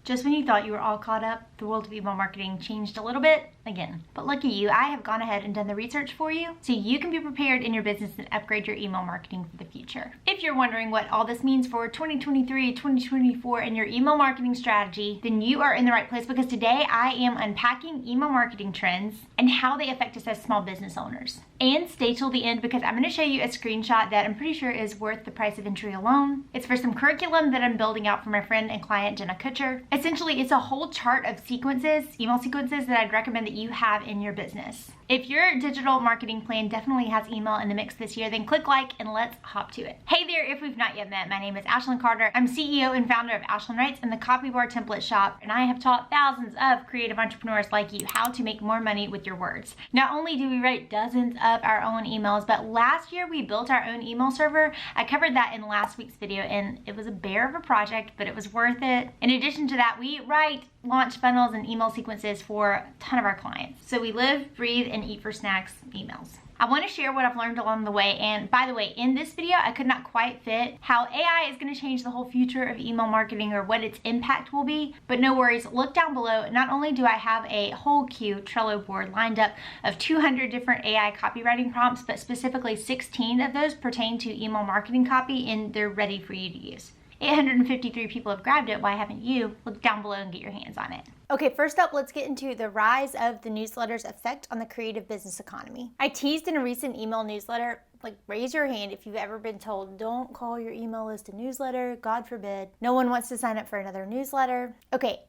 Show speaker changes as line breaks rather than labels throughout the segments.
Just when you thought you were all caught up, the world of email marketing changed a little bit again. But lucky you, I have gone ahead and done the research for you so you can be prepared in your business and upgrade your email marketing for the future. If you're wondering what all this means for 2023, 2024 and your email marketing strategy, then you are in the right place, because today I am unpacking email marketing trends and how they affect us as small business owners. And stay till the end, because I'm going to show you a screenshot that I'm pretty sure is worth the price of entry alone. It's for some curriculum that I'm building out for my friend and client Jenna Kutcher. Essentially, it's a whole chart of sequences, email sequences that I'd recommend that you have in your business. If your digital marketing plan definitely has email in the mix this year, then click like and let's hop to it. Hey there, if we've not yet met, my name is Ashlyn Carter. I'm CEO and founder of Ashlyn Writes and the Copy Bar Template Shop, and I have taught thousands of creative entrepreneurs like you how to make more money with your words. Not only do we write dozens of our own emails, but last year we built our own email server. I covered that in last week's video, and it was a bear of a project, but it was worth it. In addition to that, we write launch funnels and email sequences for a ton of our clients. So we live, breathe, and eat for snacks emails. I want to share what I've learned along the way, and by the way, in this video I could not quite fit how AI is going to change the whole future of email marketing or what its impact will be, but no worries, look down below. Not only do I have a whole queue Trello board lined up of 200 different AI copywriting prompts, but specifically 16 of those pertain to email marketing copy and they're ready for you to use. 853 people have grabbed it. Why haven't you? Look down below and get your hands on it. Okay, first up, let's get into the rise of the newsletter's effect on the creative business economy. I teased in a recent email newsletter, like, raise your hand if you've ever been told, don't call your email list a newsletter, God forbid. No one wants to sign up for another newsletter. Okay,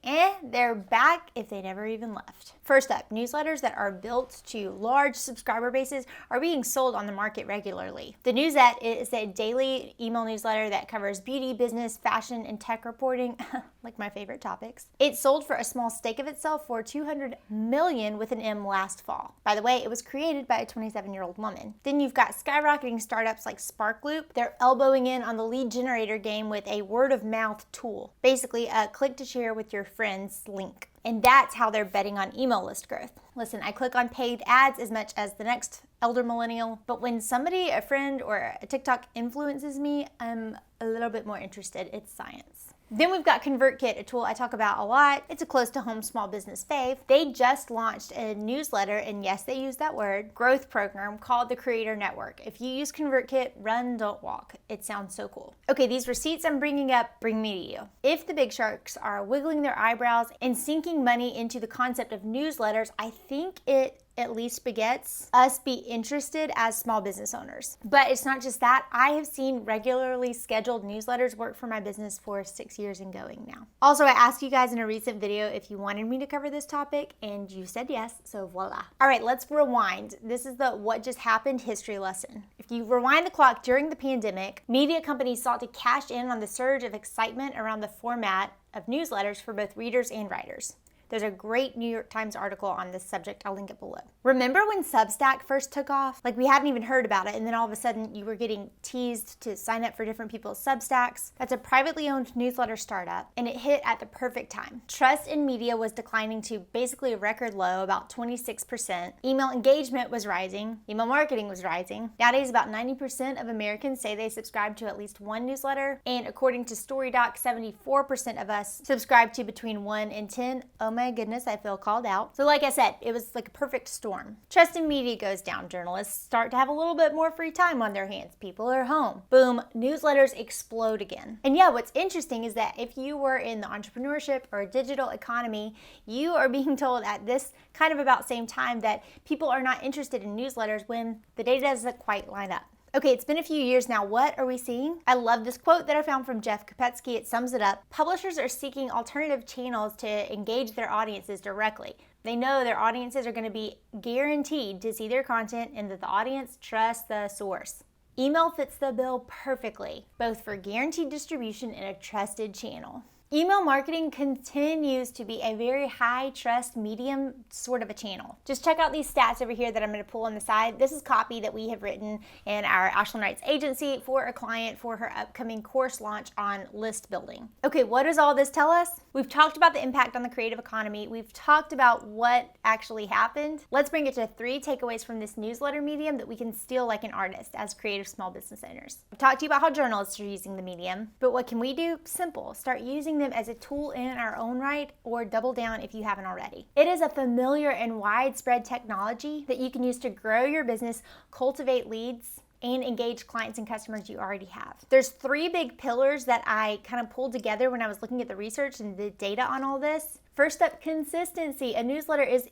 they're back if they never even left. First up, newsletters that are built to large subscriber bases are being sold on the market regularly. The Newsette is a daily email newsletter that covers beauty, business, fashion, and tech reporting, like my favorite topics. It sold for a small stake of itself for $200 million with an M last fall. By the way, it was created by a 27-year-old woman. Then you've got skyrocketing startups like Sparkloop. They're elbowing in on the lead generator game with a word-of-mouth tool. Basically, a click to share with your friends link. And that's how they're betting on email list growth. Listen, I click on paid ads as much as the next elder millennial, but when somebody, a friend, or a TikTok influences me, I'm a little bit more interested. It's science. Then we've got ConvertKit, a tool I talk about a lot. It's a close to home small business fave. They just launched a newsletter, and yes, they use that word, growth program called the Creator Network. If you use ConvertKit, run, don't walk. It sounds so cool. Okay, these receipts I'm bringing up bring me to you. If the big sharks are wiggling their eyebrows and sinking money into the concept of newsletters, I think it at least begets us be interested as small business owners. But it's not just that. I have seen regularly scheduled newsletters work for my business for 6 years and going now. Also, I asked you guys in a recent video if you wanted me to cover this topic, and you said yes, so voila. All right, let's rewind. This is the what just happened history lesson. If you rewind the clock, during the pandemic, media companies sought to cash in on the surge of excitement around the format of newsletters for both readers and writers. There's a great New York Times article on this subject. I'll link it below. Remember when Substack first took off? Like, we hadn't even heard about it, and then all of a sudden you were getting teased to sign up for different people's Substacks. That's a privately owned newsletter startup, and it hit at the perfect time. Trust in media was declining to basically a record low, about 26%. Email engagement was rising. Email marketing was rising. Nowadays, about 90% of Americans say they subscribe to at least one newsletter, and according to StoryDoc, 74% of us subscribe to between 1 and 10. Oh my goodness, I feel called out. So like I said, it was like a perfect storm. Trust in media goes down. Journalists start to have a little bit more free time on their hands. People are home. Boom, newsletters explode again. And yeah, what's interesting is that if you were in the entrepreneurship or digital economy, you are being told at this kind of about same time that people are not interested in newsletters when the data doesn't quite line up. Okay, it's been a few years now. What are we seeing? I love this quote that I found from Jeff Kopetsky. It sums it up. Publishers are seeking alternative channels to engage their audiences directly. They know their audiences are going to be guaranteed to see their content and that the audience trusts the source. Email fits the bill perfectly, both for guaranteed distribution and a trusted channel. Email marketing continues to be a very high trust medium sort of a channel. Just check out these stats over here that I'm going to pull on the side. This is copy that we have written in our Ashlyn Writes agency for a client for her upcoming course launch on list building. Okay, what does all this tell us? We've talked about the impact on the creative economy. We've talked about what actually happened. Let's bring it to 3 takeaways from this newsletter medium that we can steal like an artist as creative small business owners. I've talked to you about how journalists are using the medium, but what can we do? Simple. Start using using them as a tool in our own right, or double down if you haven't already. It is a familiar and widespread technology that you can use to grow your business, cultivate leads, and engage clients and customers you already have. There's 3 big pillars that I kind of pulled together when I was looking at the research and the data on all this. First up, consistency. A newsletter is,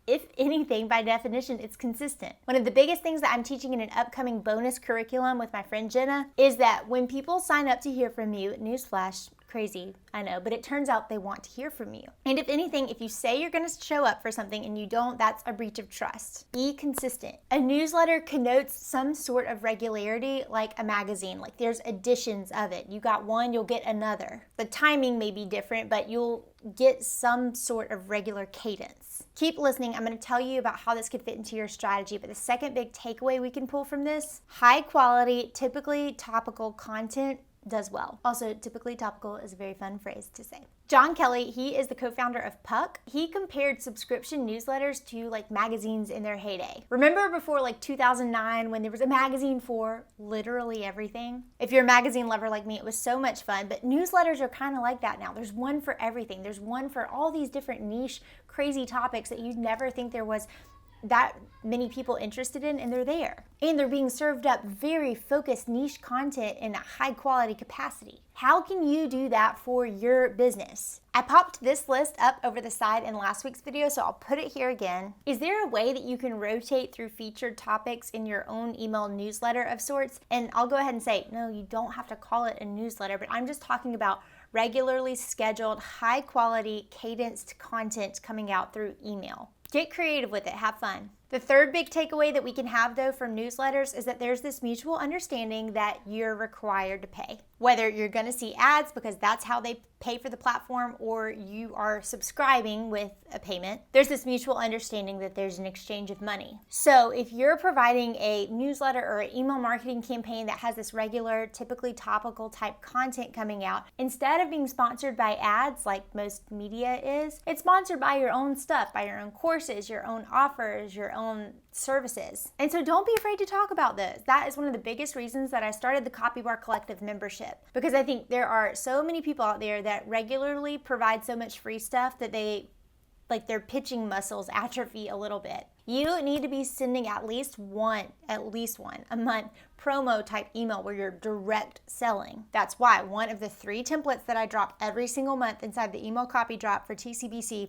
if anything, by definition, it's consistent. One of the biggest things that I'm teaching in an upcoming bonus curriculum with my friend Jenna is that when people sign up to hear from you, newsflash, crazy, I know, but it turns out they want to hear from you. And if anything, if you say you're going to show up for something and you don't, that's a breach of trust. Be consistent. A newsletter connotes some sort of regularity, like a magazine. Like there's editions of it. You got one, you'll get another. The timing may be different, but you'll get some sort of regular cadence. Keep listening. I'm going to tell you about how this could fit into your strategy, but the second big takeaway we can pull from this, high quality, typically topical content does well. Also, typically topical is a very fun phrase to say. John Kelly, he is the co-founder of Puck. He compared subscription newsletters to like magazines in their heyday. Remember before like 2009 when there was a magazine for literally everything? If you're a magazine lover like me, it was so much fun, but newsletters are kind of like that now. There's one for everything. There's one for all these different niche, crazy topics that you'd never think there was that many people interested in, and they're there. And they're being served up very focused niche content in a high quality capacity. How can you do that for your business? I popped this list up over the side in last week's video, so I'll put it here again. Is there a way that you can rotate through featured topics in your own email newsletter of sorts? And I'll go ahead and say, no, you don't have to call it a newsletter, but I'm just talking about regularly scheduled, high quality, cadenced content coming out through email. Get creative with it, have fun. The third big takeaway that we can have though from newsletters is that there's this mutual understanding that you're required to pay. Whether you're gonna see ads because that's how they pay for the platform, or you are subscribing with a payment, there's this mutual understanding that there's an exchange of money. So if you're providing a newsletter or an email marketing campaign that has this regular, typically topical type content coming out, instead of being sponsored by ads like most media is, it's sponsored by your own stuff, by your own courses, your own offers, your own services. And so don't be afraid to talk about this. That is one of the biggest reasons that I started the Copybar Collective membership, because I think there are so many people out there that regularly provide so much free stuff that their pitching muscles atrophy a little bit. You need to be sending at least one a month promo type email where you're direct selling. That's why one of the 3 templates that I drop every single month inside the email copy drop for TCBC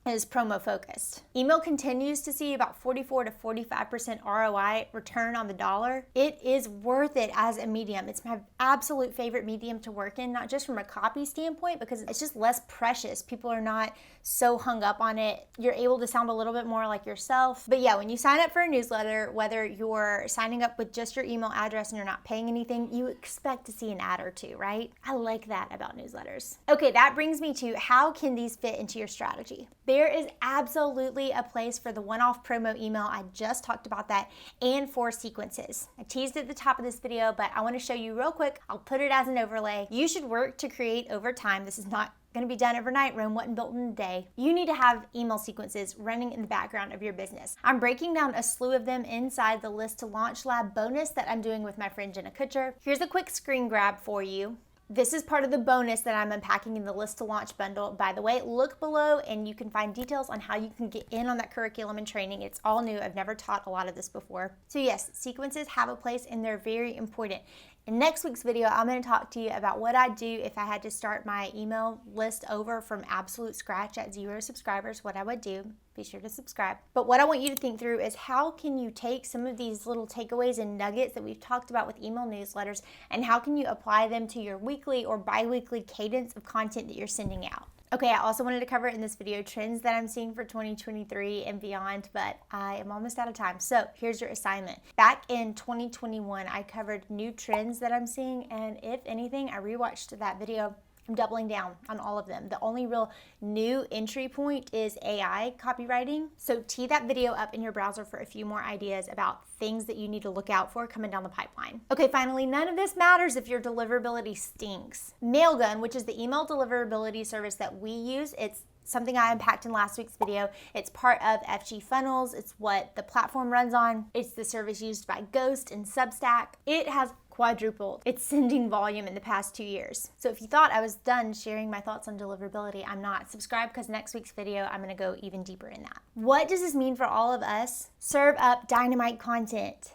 is promo focused. Email continues to see about 44 to 45% ROI, return on the dollar. It is worth it as a medium. It's my absolute favorite medium to work in, not just from a copy standpoint, because it's just less precious. People are not so hung up on it. You're able to sound a little bit more like yourself. But yeah, when you sign up for a newsletter, whether you're signing up with just your email address and you're not paying anything, you expect to see an ad or 2, right? I like that about newsletters. Okay, that brings me to how can these fit into your strategy? There is absolutely a place for the one-off promo email. I just talked about that, and for sequences. I teased it at the top of this video, but I want to show you real quick. I'll put it as an overlay. You should work to create over time. This is not going to be done overnight. Rome wasn't built in a day. You need to have email sequences running in the background of your business. I'm breaking down a slew of them inside the List to Launch Lab bonus that I'm doing with my friend Jenna Kutcher. Here's a quick screen grab for you. This is part of the bonus that I'm unpacking in the List to Launch bundle. By the way, look below and you can find details on how you can get in on that curriculum and training. It's all new. I've never taught a lot of this before. So yes, sequences have a place and they're very important. In next week's video, I'm going to talk to you about what I'd do if I had to start my email list over from absolute scratch at 0 subscribers, what I would do. Be sure to subscribe. But what I want you to think through is how can you take some of these little takeaways and nuggets that we've talked about with email newsletters, and how can you apply them to your weekly or bi-weekly cadence of content that you're sending out? Okay, I also wanted to cover in this video trends that I'm seeing for 2023 and beyond, but I am almost out of time. So here's your assignment. Back in 2021, I covered new trends that I'm seeing, and if anything, I rewatched that video. I'm doubling down on all of them. The only real new entry point is AI copywriting. So tee that video up in your browser for a few more ideas about things that you need to look out for coming down the pipeline. Okay, finally, none of this matters if your deliverability stinks. Mailgun, which is the email deliverability service that we use, it's something I unpacked in last week's video. It's part of FG Funnels. It's what the platform runs on. It's the service used by Ghost and Substack. It has quadrupled its sending volume in the past 2 years. So if you thought I was done sharing my thoughts on deliverability, I'm not. Subscribe, because next week's video, I'm gonna go even deeper in that. What does this mean for all of us? Serve up dynamite content.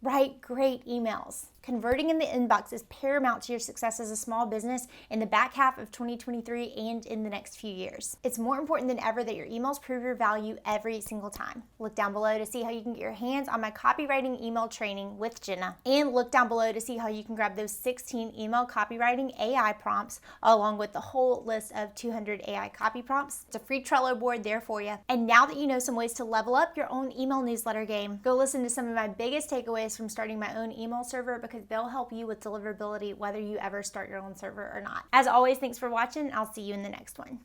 Write great emails. Converting in the inbox is paramount to your success as a small business in the back half of 2023 and in the next few years. It's more important than ever that your emails prove your value every single time. Look down below to see how you can get your hands on my copywriting email training with Jenna, and look down below to see how you can grab those 16 email copywriting AI prompts along with the whole list of 200 AI copy prompts. It's a free Trello board there for you. And now that you know some ways to level up your own email newsletter game, go listen to some of my biggest takeaways from starting my own email server, because they'll help you with deliverability whether you ever start your own server or not. As always, thanks for watching. I'll see you in the next one.